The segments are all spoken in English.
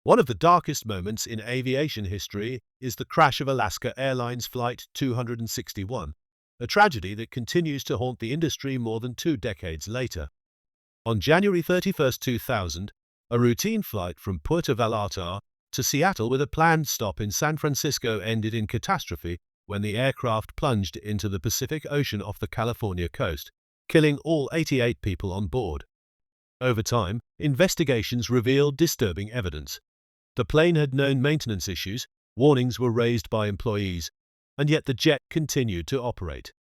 One of the darkest moments in aviation history is the crash of Alaska Airlines Flight 261, a tragedy that continues to haunt the industry more than 2 decades later. On January 31, 2000, a routine flight from Puerto Vallarta to Seattle with a planned stop in San Francisco ended in catastrophe when the aircraft plunged into the Pacific Ocean off the California coast, killing all 88 people on board. Over time, investigations revealed disturbing evidence. The plane had known maintenance issues, warnings were raised by employees, and yet the jet continued to operate.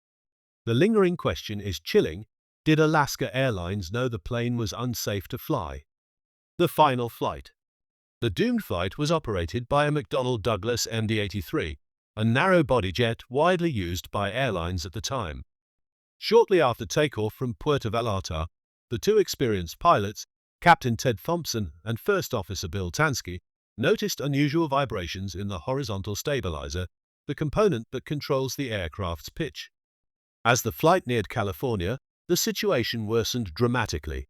The lingering question is chilling: did Alaska Airlines know the plane was unsafe to fly? The final flight. The doomed flight was operated by a McDonnell Douglas MD-83, a narrow-body jet widely used by airlines at the time. Shortly after takeoff from Puerto Vallarta, the two experienced pilots, Captain Ted Thompson and First Officer Bill Tansky, noticed unusual vibrations in the horizontal stabilizer, the component that controls the aircraft's pitch. As the flight neared California, the situation worsened dramatically.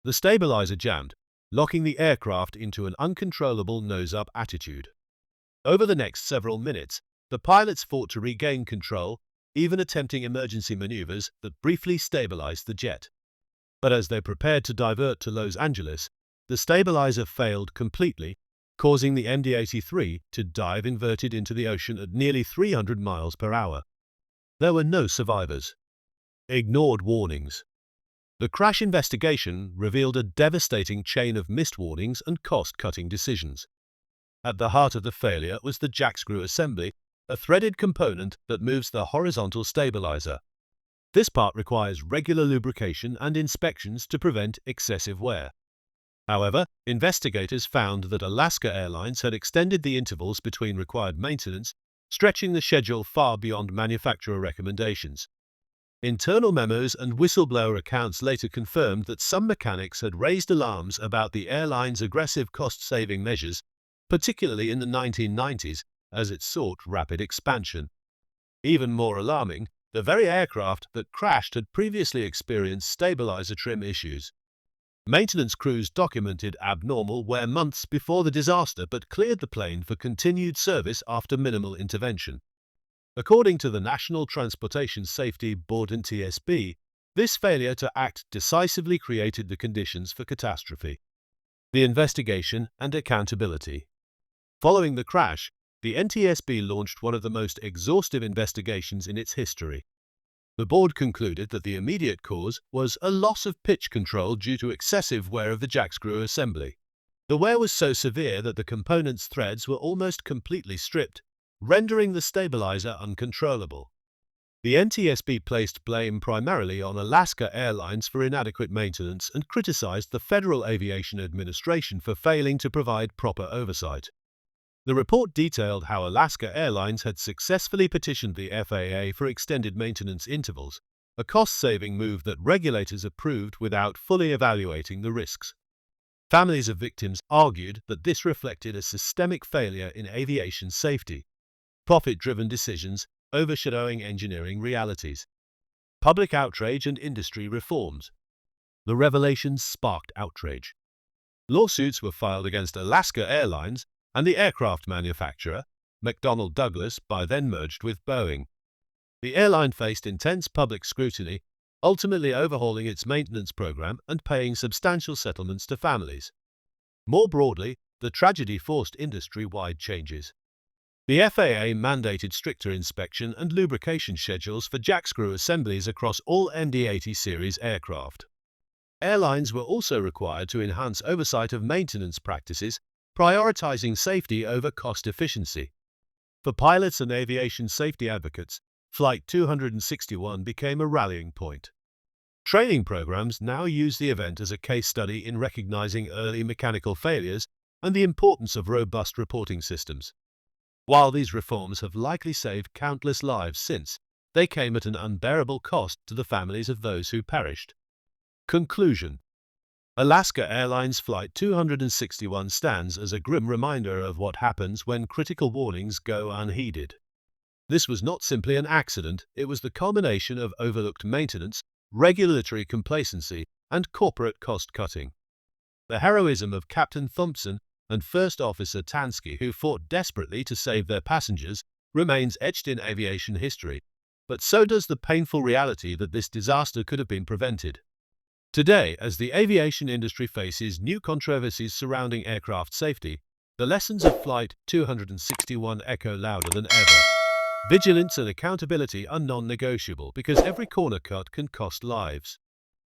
The stabilizer jammed, locking the aircraft into an uncontrollable nose-up attitude. Over the next several minutes, the pilots fought to regain control, even attempting emergency maneuvers that briefly stabilized the jet. But as they prepared to divert to Los Angeles, the stabilizer failed completely, causing the MD-83 to dive inverted into the ocean at nearly 300 miles per hour. There were no survivors. Ignored warnings. The crash investigation revealed a devastating chain of missed warnings and cost-cutting decisions. At the heart of the failure was the jack screw assembly, a threaded component that moves the horizontal stabilizer. This part requires regular lubrication and inspections to prevent excessive wear. However, investigators found that Alaska Airlines had extended the intervals between required maintenance, stretching the schedule far beyond manufacturer recommendations. Internal memos and whistleblower accounts later confirmed that some mechanics had raised alarms about the airline's aggressive cost-saving measures, particularly in the 1990s, as it sought rapid expansion. Even more alarming, the very aircraft that crashed had previously experienced stabilizer trim issues. Maintenance crews documented abnormal wear months before the disaster but cleared the plane for continued service after minimal intervention. According to the National Transportation Safety Board and TSB, this failure to act decisively created the conditions for catastrophe. The investigation and accountability. Following the crash, the NTSB launched one of the most exhaustive investigations in its history. The board concluded that the immediate cause was a loss of pitch control due to excessive wear of the jackscrew assembly. The wear was so severe that the component's threads were almost completely stripped, rendering the stabilizer uncontrollable. The NTSB placed blame primarily on Alaska Airlines for inadequate maintenance and criticized the Federal Aviation Administration for failing to provide proper oversight. The report detailed how Alaska Airlines had successfully petitioned the FAA for extended maintenance intervals, a cost-saving move that regulators approved without fully evaluating the risks. Families of victims argued that this reflected a systemic failure in aviation safety, profit-driven decisions overshadowing engineering realities. Public outrage and industry reforms. The revelations sparked outrage. Lawsuits were filed against Alaska Airlines and the aircraft manufacturer, McDonnell Douglas, by then merged with Boeing. The airline faced intense public scrutiny, ultimately overhauling its maintenance program and paying substantial settlements to families. More broadly, the tragedy forced industry-wide changes. The FAA mandated stricter inspection and lubrication schedules for jackscrew assemblies across all MD-80 series aircraft. Airlines were also required to enhance oversight of maintenance practices, prioritizing safety over cost efficiency. For pilots and aviation safety advocates, Flight 261 became a rallying point. Training programs now use the event as a case study in recognizing early mechanical failures and the importance of robust reporting systems. While these reforms have likely saved countless lives since, they came at an unbearable cost to the families of those who perished. Conclusion. Alaska Airlines Flight 261 stands as a grim reminder of what happens when critical warnings go unheeded. This was not simply an accident, it was the culmination of overlooked maintenance, regulatory complacency, and corporate cost-cutting. The heroism of Captain Thompson and First Officer Tansky, who fought desperately to save their passengers, remains etched in aviation history. But so does the painful reality that this disaster could have been prevented. Today, as the aviation industry faces new controversies surrounding aircraft safety, the lessons of Flight 261 echo louder than ever. Vigilance and accountability are non-negotiable because every corner cut can cost lives.